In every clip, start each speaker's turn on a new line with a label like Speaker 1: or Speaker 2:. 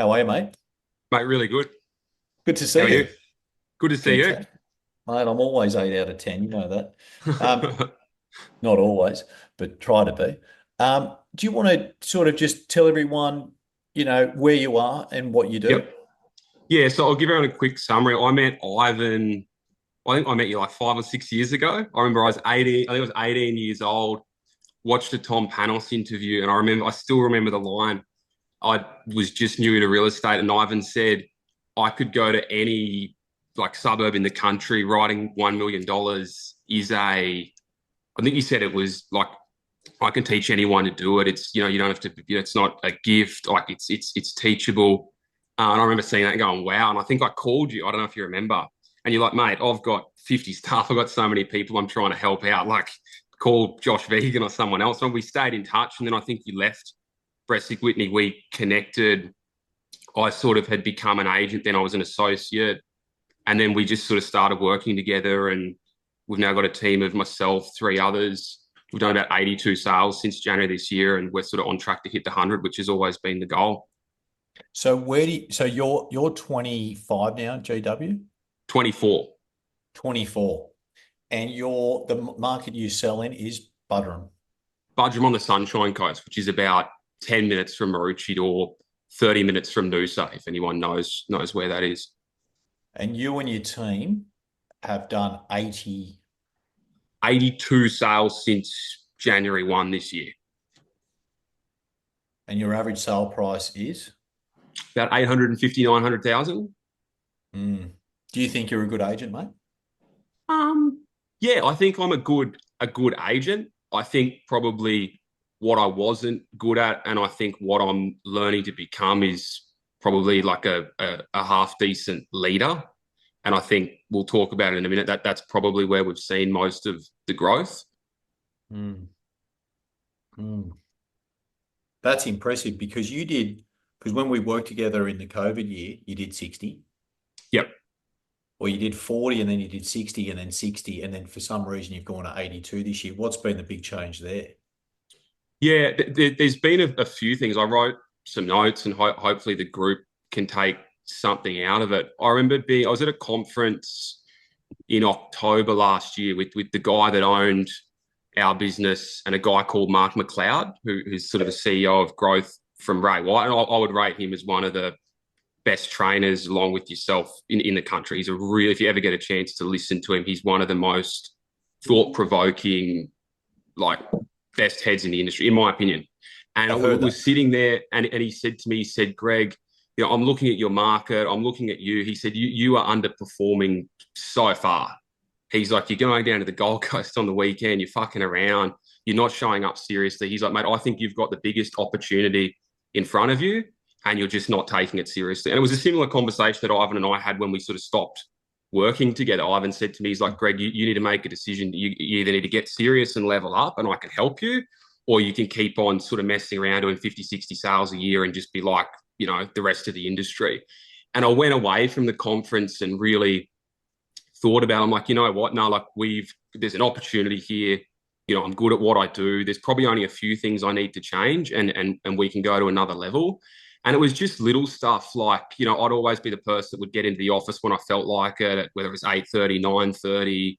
Speaker 1: How are you, mate?
Speaker 2: Mate, really good.
Speaker 1: Good to
Speaker 2: How are
Speaker 1: see
Speaker 2: you?
Speaker 1: you.
Speaker 2: Good to see you.
Speaker 1: Fantastic. Mate, I'm always 8 out of 10. You know that. Um, Not always, but try to be. Do you want to sort of just tell everyone, where you are and what you do?
Speaker 2: Yep. Yeah, so I'll give everyone a quick summary. I met Ivan, I think I met you like 5 or 6 years ago. I remember I was 18, I think I was 18 years old, watched a Tom Panos interview, and I still remember the line. I was just new to real estate, and Ivan said I could go to any like suburb in the country, writing $1 million is I think he said it was like I can teach anyone to do it. It's you don't have to. It's not a gift. Like it's teachable. And I remember seeing that and going, wow. And I think I called you. I don't know if you remember. And you're like, mate, I've got 50 staff. I've got so many people I'm trying to help out. Like, call Josh Vegan or someone else. And we stayed in touch. And then I think you left Bresic Whitney. We connected. I sort of had become an agent. Then I was an associate. And then we just sort of started working together. And we've now got a team of myself, three others. We've done about 82 sales since January this year, and we're sort of on track to hit the 100, which has always been the goal.
Speaker 1: So you're 25 now, GW?
Speaker 2: 24.
Speaker 1: 24. And the market you sell in is Buderim.
Speaker 2: Budgem on the Sunshine Coast, which is about 10 minutes from Maroochydore, 30 minutes from Noosa, if anyone knows where that is.
Speaker 1: And you and your team have done 80.
Speaker 2: 82 sales since January 1 this year.
Speaker 1: And your average sale price is?
Speaker 2: About 850, 900,000.
Speaker 1: Mm. Do you think you're a good agent, mate?
Speaker 2: Yeah, I think I'm a good agent. I think probably what I wasn't good at, and I think what I'm learning to become is probably like a half decent leader. And I think we'll talk about it in a minute. That's probably where we've seen most of the growth.
Speaker 1: Mm. Mm. That's impressive because when we worked together in the COVID year, you did 60,
Speaker 2: Yep.
Speaker 1: or you did 40 and then you did 60 and then 60. And then for some reason you've gone to 82 this year. What's been the big change there?
Speaker 2: Yeah, there's been a few things. I wrote some notes, and hopefully the group can take something out of it. I was at a conference in October last year with the guy that owned our business and a guy called Mark McLeod, who's sort of the CEO of growth from Ray White. And I would rate him as one of the best trainers along with yourself in the country. If you ever get a chance to listen to him, he's one of the most thought provoking, like best heads in the industry, in my opinion. And I
Speaker 1: I've heard that.
Speaker 2: was sitting there, and he said to me, he said, Greg, I'm looking at your market. I'm looking at you. He said, you are underperforming so far. He's like, you're going down to the Gold Coast on the weekend. You're fucking around. You're not showing up seriously. He's like, mate, I think you've got the biggest opportunity in front of you, and you're just not taking it seriously. And it was a similar conversation that Ivan and I had when we sort of stopped working together. Ivan said to me, he's like, Greg, you need to make a decision. You either need to get serious and level up, and I can help you, or you can keep on sort of messing around doing 50, 60 sales a year and just be like, the rest of the industry. And I went away from the conference and really thought about it. I'm like, you know what? No, like there's an opportunity here. I'm good at what I do. There's probably only a few things I need to change, and we can go to another level. And it was just little stuff like, I'd always be the person that would get into the office when I felt like it, whether it was 8:30, 9:30.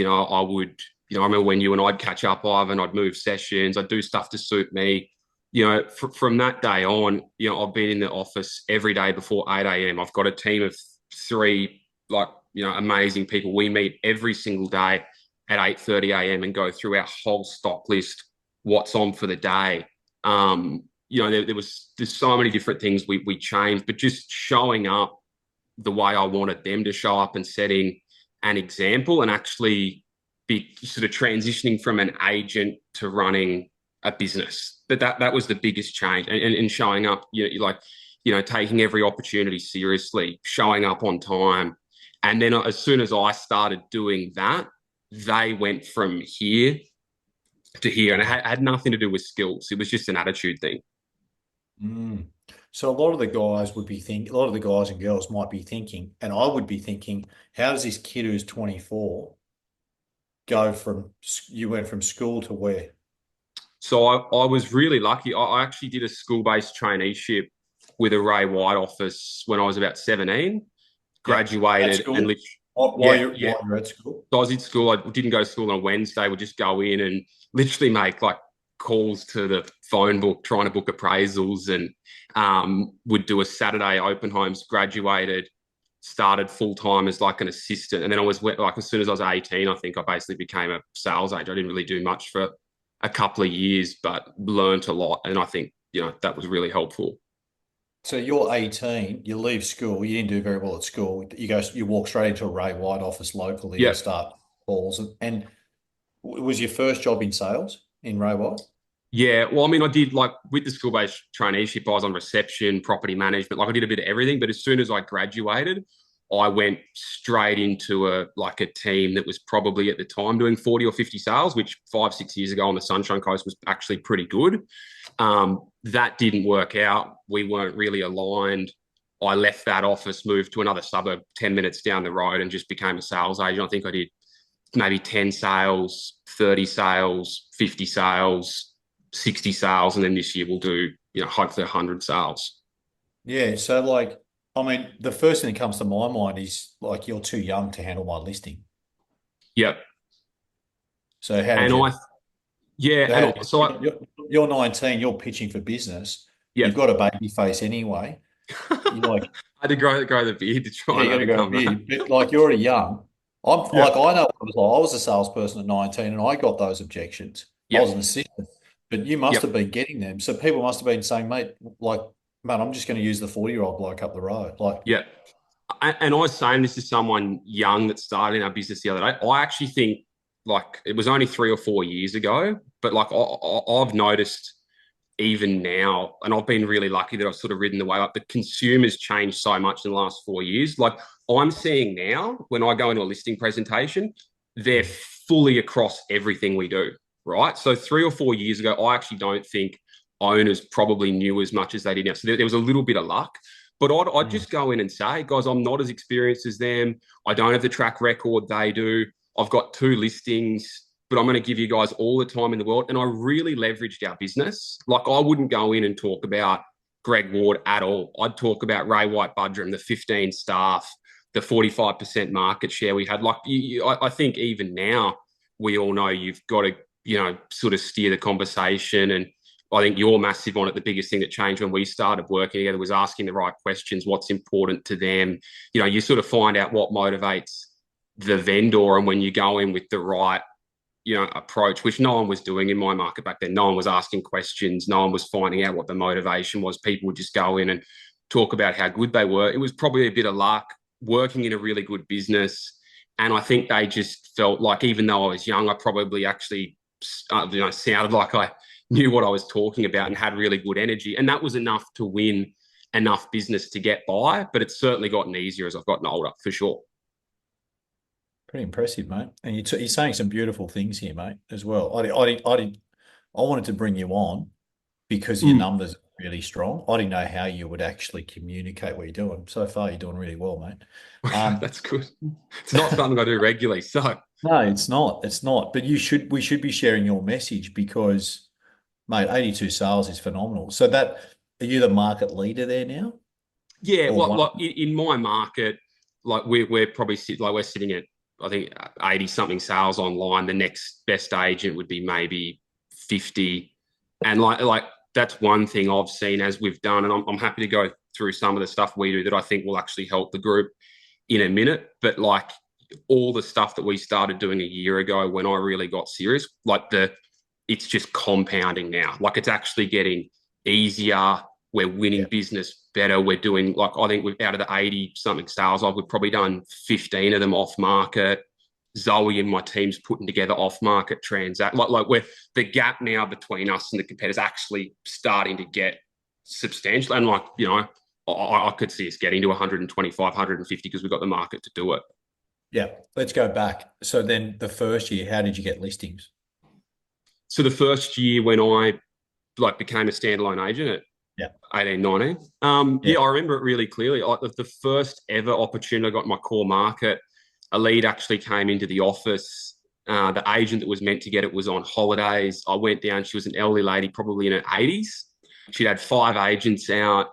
Speaker 2: I would, I remember when you and I'd catch up, Ivan, I'd move sessions, I'd do stuff to suit me. From that day on, I've been in the office every day before 8 a.m. I've got a team of three, like, amazing people. We meet every single day at 8:30 a.m. and go through our whole stock list, what's on for the day. There's so many different things we changed, but just showing up the way I wanted them to show up and setting an example and actually be sort of transitioning from an agent to running a business. That was the biggest change, and showing up, taking every opportunity seriously, showing up on time. And then as soon as I started doing that, they went from here to here, and it had nothing to do with skills. It was just an attitude thing.
Speaker 1: Mm. So a lot of the guys a lot of the guys and girls might be thinking, and I would be thinking, how does this kid who's 24 you went from school to where?
Speaker 2: So I was really lucky. I actually did a school-based traineeship with a Ray White office when I was about 17,
Speaker 1: Yep. At
Speaker 2: graduated and
Speaker 1: school?
Speaker 2: literally,
Speaker 1: While
Speaker 2: yeah,
Speaker 1: you're
Speaker 2: yeah.
Speaker 1: at school?
Speaker 2: So I was in school. I didn't go to school on a Wednesday. We'd just go in and literally make like calls to the phone book, trying to book appraisals, and would do a Saturday open homes. Graduated, started full time as like an assistant, and then I was like as soon as I was 18, I think I basically became a sales agent. I didn't really do much for a couple of years, but learned a lot, and I think that was really helpful.
Speaker 1: So you're 18, you leave school, you didn't do very well at school. You walk straight into a Ray White office locally
Speaker 2: Yeah,
Speaker 1: and start calls. And was your first job in sales in Ray White?
Speaker 2: yeah. Well, I mean, I did like with the school-based traineeship, I was on reception, property management, like I did a bit of everything. But as soon as I graduated, I went straight into a team that was probably at the time doing 40 or 50 sales, which 5, 6 years ago on the Sunshine Coast was actually pretty good. That didn't work out. We weren't really aligned. I left that office, moved to another suburb 10 minutes down the road, and just became a sales agent. I think I did maybe 10 sales, 30 sales, 50 sales, 60 sales. And then this year we'll do, hopefully 100 sales.
Speaker 1: Yeah. So I mean, the first thing that comes to my mind is like you're too young to handle my listing.
Speaker 2: Yep.
Speaker 1: So how did
Speaker 2: And
Speaker 1: you?
Speaker 2: I, yeah.
Speaker 1: So how
Speaker 2: And
Speaker 1: did
Speaker 2: so,
Speaker 1: you? You're 19. You're pitching for business. You've
Speaker 2: yep.
Speaker 1: got a baby face anyway. You're like,
Speaker 2: I had to grow the beard to try
Speaker 1: yeah,
Speaker 2: and
Speaker 1: you got to go
Speaker 2: overcome that.
Speaker 1: big. But like you're already young. I'm like
Speaker 2: Yep.
Speaker 1: I know what it was like. I was a salesperson at 19 and I got those objections. I was
Speaker 2: Yep.
Speaker 1: an assistant, but you must
Speaker 2: Yep.
Speaker 1: have been getting them. So people must have been saying, mate, like, man, I'm just going to use the 40-year-old bloke up the road. Like,
Speaker 2: Yep. And I was saying this to someone young that started in our business the other day. I actually think like it was only 3 or 4 years ago, but like I've noticed even now, and I've been really lucky that I've sort of ridden the wave up. The consumers changed so much in the last 4 years. Like I'm seeing now when I go into a listing presentation, they're fully across everything we do, right? So 3 or 4 years ago, I actually don't think owners probably knew as much as they did now. So there was a little bit of luck. But I'd
Speaker 1: mm,
Speaker 2: just go in and say, guys, I'm not as experienced as them. I don't have the track record they do. I've got 2 listings, but I'm going to give you guys all the time in the world. And I really leveraged our business. Like I wouldn't go in and talk about Greg Ward at all. I'd talk about Ray White Buderim, the 15 staff, the 45% market share we had. Like I think even now we all know you've got to, sort of steer the conversation. And I think you're massive on it. The biggest thing that changed when we started working together was asking the right questions, what's important to them. You sort of find out what motivates the vendor. And when you go in with the right, approach, which no one was doing in my market back then. No one was asking questions. No one was finding out what the motivation was. People would just go in and talk about how good they were. It was probably a bit of luck working in a really good business. And I think they just felt like, even though I was young, I probably actually, sounded like I knew what I was talking about and had really good energy. And that was enough to win enough business to get by. But it's certainly gotten easier as I've gotten older, for sure.
Speaker 1: pretty impressive, mate. And you're saying some beautiful things here, mate, as well. I wanted to bring you on because your
Speaker 2: Mm.
Speaker 1: numbers are really strong. I didn't know how you would actually communicate what you're doing. So far, you're doing really well, mate.
Speaker 2: That's good. It's not something I do regularly. So,
Speaker 1: No, it's not. It's not. But we should be sharing your message because, mate, 82 sales is phenomenal. So are you the market leader there now?
Speaker 2: yeah,
Speaker 1: Or one?
Speaker 2: like in my market, like we're probably we're sitting at, I think, 80 something sales online. The next best agent would be maybe 50. And like that's one thing I've seen as we've done. And I'm happy to go through some of the stuff we do that I think will actually help the group in a minute. But like all the stuff that we started doing a year ago when I really got serious, it's just compounding now. Like it's actually getting easier. We're winning
Speaker 1: Yeah.
Speaker 2: business better. We're doing, like, I think we've, out of the 80 something sales, we've probably done 15 of them off market. Zoe and my team's putting together off market transact. Like we're, the gap now between us and the competitors actually starting to get substantial. And I could see us getting to 125, 150 because we've got the market to do it.
Speaker 1: Yeah. Let's go back. So then the first year, how did you get listings?
Speaker 2: So the first year when I became a standalone agent at
Speaker 1: Yeah.
Speaker 2: 18, 19,
Speaker 1: Yeah.
Speaker 2: I remember it really clearly. Like the first ever opportunity I got in my core market, a lead actually came into the office. The agent that was meant to get it was on holidays. I went down. She was an elderly lady, probably in her 80s. She'd had 5 agents out.